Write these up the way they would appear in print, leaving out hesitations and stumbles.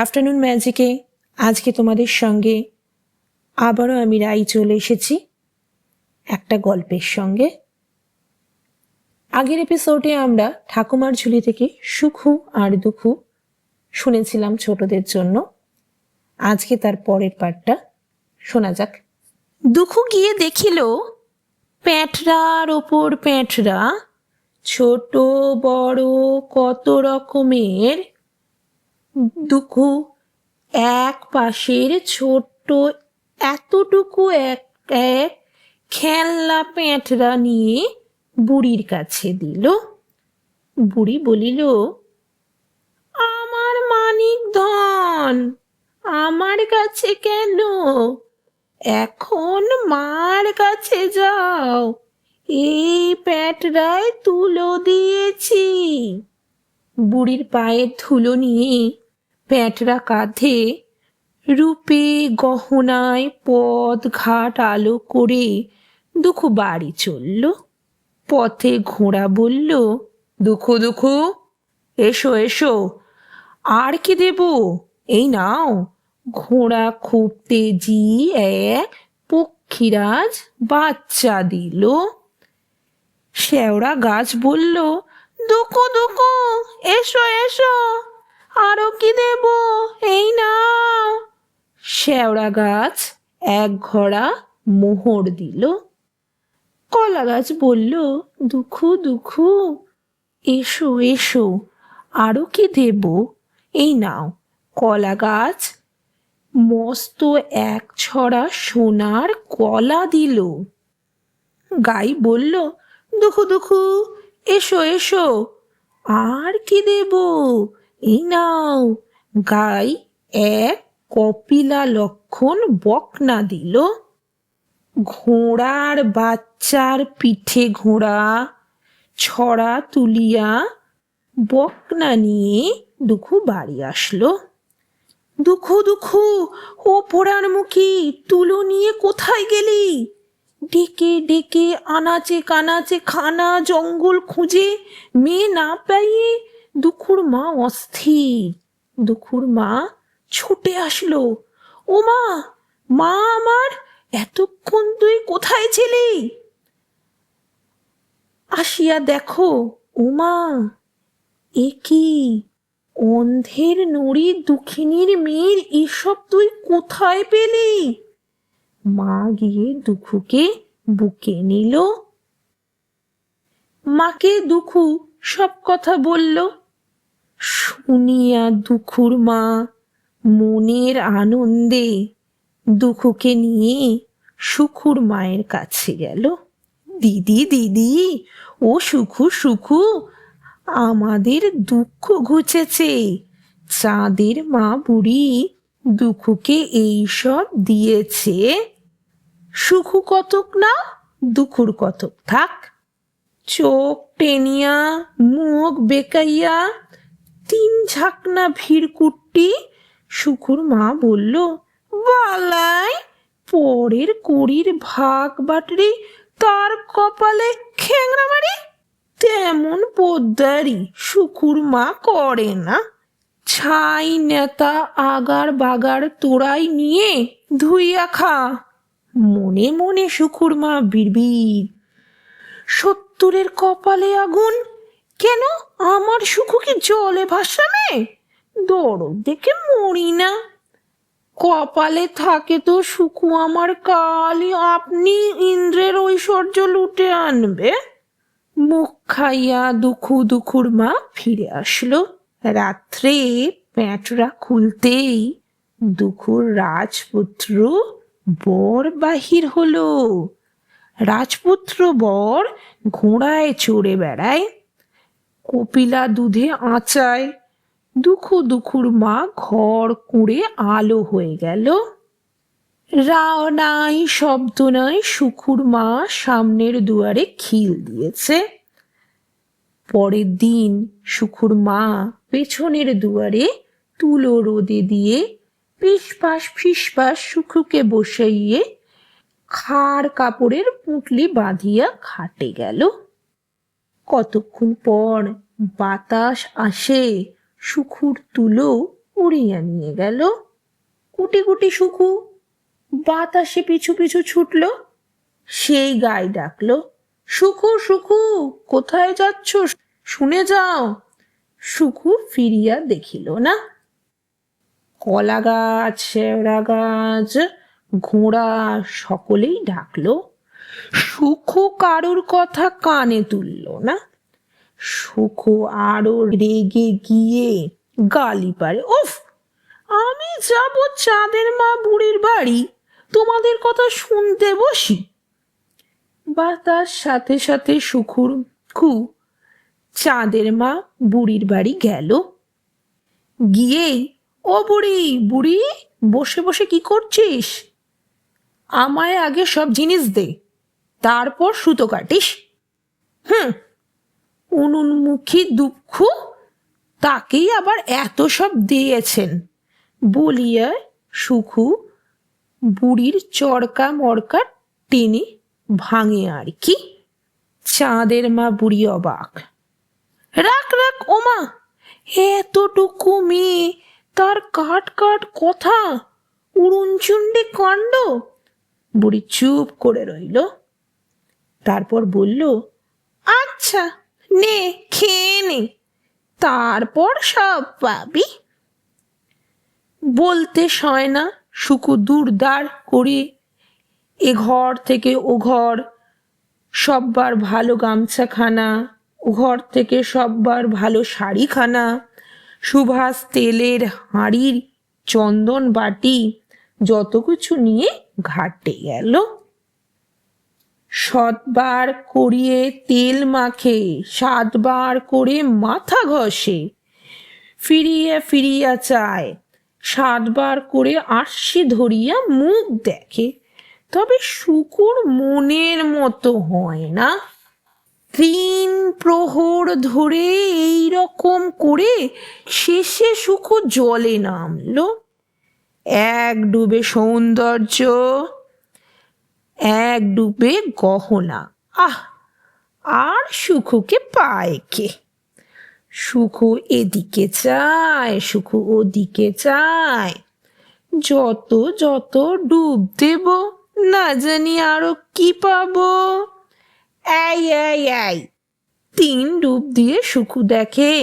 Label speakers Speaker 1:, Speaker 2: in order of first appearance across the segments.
Speaker 1: Afternoon ম্যাজিকে আজকে তোমাদের সঙ্গে আবারও আমি রাই চলে এসেছি একটা গল্পের সঙ্গে। আগের এপিসোডে আমরা ঠাকুমার ঝুলি থেকে সুখু আর দুখু শুনেছিলাম ছোটদের জন্য। আজকে তার পরের পার্টটা শোনা যাক। দুখু গিয়ে দেখিল প্যাঁঠরার ওপর প্যাঁঠরা, ছোট বড় কত রকমের। দুখু এক পাশের ছোট্ট এতটুকু এক এক খেলনা প্যাঁঠরা নিয়ে বুড়ির কাছে দিল। বুড়ি বলিল, আমার মানিক ধন আমার কাছে কেন? এখন মার কাছে যাও, এই প্যাঁঠরায় তুলো দিয়েছি। বুড়ির পায়ের ধুলো নিয়ে প্যাঁঠরা কাঁধে রূপে গহনায় পথ ঘাট আলো করে দুখু বাড়ি চলল। পথে ঘোড়া বলল, দুখু দুখু এসো এসো, আর কি দেব? এই নাও। ঘোড়া খুব তেজি এক পক্ষীরাজ বাচ্চা দিল। শেওড়া গাছ বলল, দুখু দুখু এসো এসো, আরো কি দেব? এই নাও। শেওড়া গাছ এক ঘড়া মোহর দিল। কলা গাছ বলল, দুখু দুখু এসো এসো, আরো কি দেব? এই নাও। কলা গাছ মস্ত এক ছড়া সোনার কলা দিল। গাই বলল, দুখু দুখু এসো এসো, আর কি দেব? এই নাও। গাই এক কপিলা লক্ষণ বকনা দিল। ঘোড়ার বাচ্চার পিঠে ঘোড়া ছড়া তুলিয়া বকনা নিয়ে দুখু বাড়ি আসলো। দুখু দুখু ও পোড়ার মুখী, তুলো নিয়ে কোথায় গেলি? ডেকে ডেকে আনাচে কানাচে খানা জঙ্গল খুঁজে মেয়ে না পাইয়ে দুখুর মা অস্থির। দুখুর মা ছুটে আসলো, ও মা, মা আমার, এতক্ষণ তুই কোথায় ছিলি? আসিয়া দেখো, ও মা, এ কি? অন্ধের নড়ি দুঃখিনীর মেয়ের এসব তুই কোথায় পেলি? মা গিয়ে দুখুকে বুকে নিল। মাকে দুখু সব কথা বলল। শুনিয়া দুখুর মা মনের আনন্দে দুখুকে নিয়ে সুখুর মায়ের কাছে গেল। দিদি দিদি, ও সুখু সুখু, আমাদের দুঃখ ঘুচেছে। চাঁদের মা বুড়ি দুখুকে এই সব দিয়েছে। সুখু কতক না, দুখুর কতক থাক। চোখ টেনিয়া মুখ বেকাইয়া তিন ঝাঁকনা ভিড়কুট্টি সুখুর মা বলল, বালাই, পরের কড়ির ভাগ বাটরি তার কপালে খেংরা মারি। তেমন পোদ্দারি সুখুর মা করে না। ছাই নেতা আগার বাগার তোড়াই নিয়ে ধুইয়া খা। মনে মনে সুখুর মা বিড়বিড়, সত্তরের কপালে আগুন, কেন আমার সুখু কি জলে ভাসাবে? দরদ দেখে মরি না। কপালে থাকে তো সুখু আমার কালই আপনি ইন্দ্রের ঐশ্বর্য লুটে আনবে। মুখ খাইয়া দুখু দুখুর মা ফিরে আসলো। রাত্রে প্যাঁটরা খুলতেই দুখুর রাজপুত্র বর বাহির হলো। রাজপুত্র বর ঘোড়ায় চড়ে বেড়ায়, কপিলা দুধে আঁচায়। দুখু দুখুর মা ঘর কুঁড়ে আলো হয়ে গেল। রাও নাই শব্দ নাই, সুখুর মা সামনের দুয়ারে খিল দিয়েছে। পরের দিন সুখুর মা পেছনের দুয়ারে তুলো রোদে দিয়ে ফিসফাস ফিসফাস সুখুকে বসাইয়ে খাড় কাপড়ের পুঁটলি বাঁধিয়া খাটে গেল। কতক্ষণ পর বাতাস আসে সুখুর তুলো উড়িয়ে নিয়ে গেল। কুটি কুটি সুখু বাতাসে পিছু পিছু ছুটল। সেই গায়ে ডাকলো, সুখু সুখু কোথায় যাচ্ছ, শুনে যাও। সুখু ফিরিয়া দেখিল না। কলা গাছ, শেওড়া গাছ, ঘোড়া সকলেই ডাকলো। সুখু কারুর কথা কানে তুলল না। সুখু আরো রেগে গিয়ে গালি পারে, উফ, আমি যাব চাঁদের মা বুড়ির বাড়ি, তোমাদের কথা শুনতে বসি। বাতাস সাথে সাথে সুখুর চাঁদের মা বুড়ির বাড়ি গেল। গিয়েই, ও বুড়ি, বুড়ি বসে বসে কি করছিস? আমায় আগে সব জিনিস দে, তারপর সুতো কাটিস। উনুনমুখী দুঃখ, তাকেই আবার এত সব দিয়েছেন বলিয়া সুখু বুড়ির চরকা মরকা টেনে ভাঙে আর কি। চাঁদের মা বুড়ি অবাক, রাখ রাখ ওমা, এতটুকু মেয়ে, তার কাট কাট কথা, উড়নচুন্ডি কাণ্ড। বুড়ি চুপ করে রইল। তারপর বলল, আচ্ছা নে, খেয়ে নে, তারপর সব পাবি। বলতে সয় না, সুখু দূরদার করে এ ঘর থেকে ও ঘর, সববার ভালো গামছাখানা, ও ঘর থেকে সববার ভালো শাড়িখানা, সুভাষ তেলের হাঁড়ির চন্দন বাটি, যত কিছু নিয়ে ঘাটে গেল। শতবার করিয়ে তেল মাখে, 7বার করে মাথা ঘষে, ফিরিয়া ফিরিয়া চায়, 7বার করে আরশি ধরিয়া মুখ দেখে, তবে শুকুর মনের মতো হয় না। 3 প্রহর ধরে এই রকম করে শেষে শুকু জলে নামলো। এক ডুবে সৌন্দর্য, এক ডুবে গহনা, আহ, আর সুখুকে পায় কে? সুখু এদিকে চায়, সুখু ওদিকে চায়, যত যত ডুব দেব, না জানি আরো কি পাবো। এই এই এই, 3 ডুব দিয়ে সুখু দেখে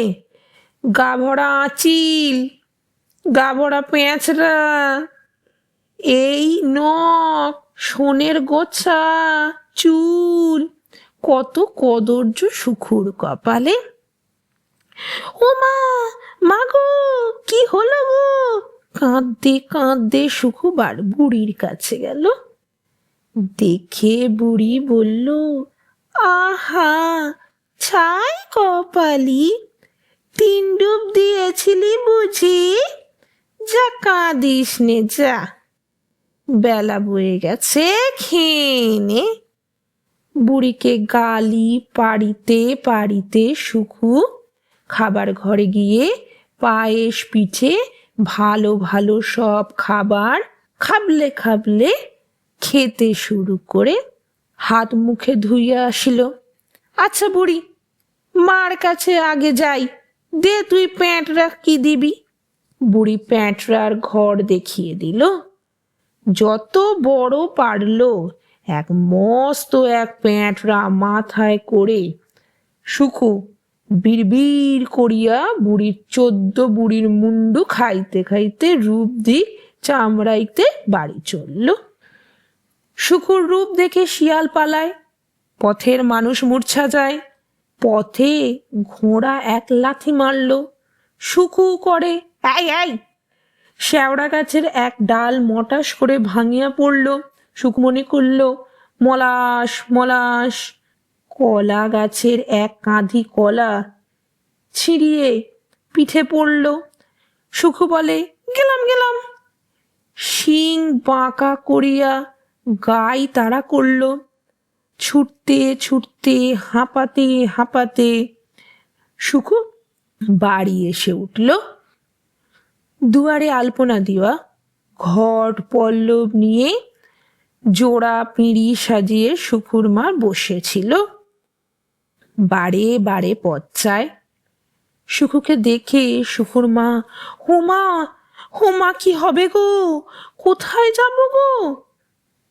Speaker 1: গা ভরা আঁচিল, গা ভরা পেঁচড়া, এই নখ, সোনের গোছা, চুল, কত কদর্য সুখুর কপালে। ও মা, মাগো, কি হলো গো? কাঁদতে কাঁদতে সুখু বুড়ির কাছে গেল। দেখে বুড়ি বলল, আহা ছাই কপালি, 3 ডুব দিয়েছিলি বুঝি? যা কাঁদিস নে, যা, বেলা বয়ে গেছে, খেয়ে নে। বুড়িকে গালি পাড়িতে পাড়িতে সুখু খাবার ঘরে গিয়ে পায়েস পিঠে ভালো ভালো সব খাবার খাবলে খাবলে খেতে শুরু করে হাত মুখে ধুইয়া আসিল। আচ্ছা বুড়ি, মার কাছে আগে যাই, দে তুই প্যাঁটরা কি দিবি। বুড়ি প্যাঁটরার ঘর দেখিয়ে দিল। যত বড় পারলো এক মস্ত এক প্যাঁটরা মাথায় করে সুখু বিড়বিড় করিয়া বুড়ির 14 বুড়ির মুন্ডু খাইতে খাইতে রূপ দিক চামড়াইতে বাড়ি চলল। সুখুর রূপ দেখে শিয়াল পালায়, পথের মানুষ মূর্ছা যায়, পথে ঘোড়া এক লাথি মারল। সুখু করে, এই এই, শেওড়া গাছের এক ডাল মটাস করে ভাঙিয়া পড়ল। সুখ মনে করল, মলাশ মলাশ। কলা গাছের এক কাঁধি কলা ছিঁড়িয়ে পিঠে পড়ল। সুখু বলে, গেলাম গেলাম। শিং বাঁকা করিয়া গাই তাড়া করল। ছুটতে ছুটতে হাঁপাতে হাঁপাতে সুখু বাড়ি এসে উঠল। দুয়ারে আলপনা দেওয়া, ঘট পল্লব নিয়ে জোড়া পিঁড়ি সাজিয়ে সুখুর মা বসেছিল। বারে বারে পথ চায়, সুখুকে দেখে সুখুর মা, হোমা হোমা কি হবে গো, কোথায় যাব গো?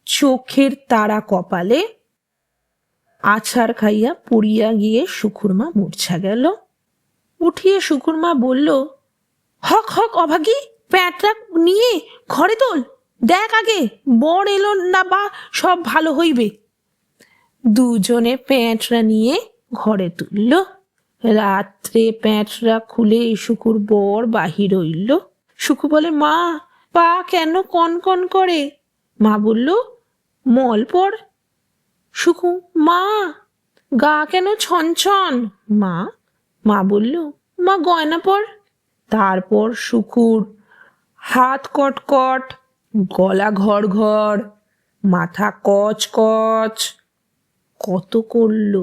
Speaker 1: চোখের তারা কপালে আছাড় খাইয়া পড়িয়া গিয়ে সুখুর মা মূর্ছা গেল। উঠিয়ে সুখুর মা বলল, হক হক অভাগী, প্যাঁটটা নিয়ে ঘরে তোল, দেখ আগে বর এলো না বা সব ভালো হইবে। দুজনে প্যাঁটরা নিয়ে ঘরে তুলল। রাত্রে প্যাঁটরা খুলে শুকুর বর বাহির হইল। শুকু বলে, মা পা কেন কন কন করে? মা বলল, মল পড়। শুকু, মা গা কেন ছনছন? মা মা বলল, মা গয়না পর। তারপর শুকুর হাত কটকট, গলা ঘর ঘর, মাথা কচ কচ, কত করল।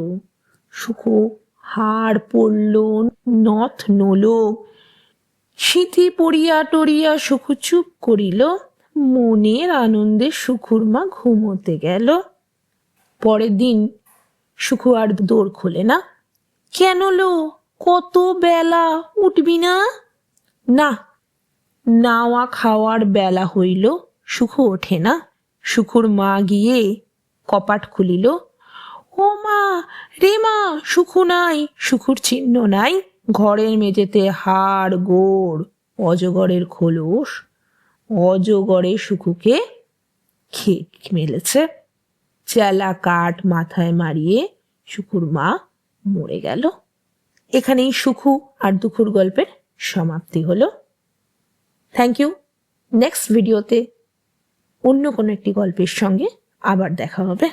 Speaker 1: শুকু হাড় পড়ল, নথ নলো, সিঁথি পড়িয়া টরিয়া শুকু চুপ করিল। মনের আনন্দে শুকুর মা ঘুমোতে গেল। পরের দিন শুকু আর দৌড় খোলে না। কেন লো, কত বেলা, উঠবি না? না, নাওয়া খাওয়ার বেলা হইল, শুকু ওঠে না। শুকুর মা গিয়ে কপাট খুলিল। ও মা রে মা, শুকু নাই, শুকুর চিহ্ন নাই। ঘরের মেঝেতে হাড় গোড়, অজগরের খোলস, অজগরে শুকুকে খেয়ে মেলেছে। চেলা কাঠ মাথায় মারিয়ে শুকুর মা মরে গেল। এখানেই শুকু আর দুখুর গল্পের সমাপ্তি হলো। Thank you. নেক্সট ভিডিওতে অন্য কোনো একটি গল্পের সঙ্গে আবার দেখা হবে।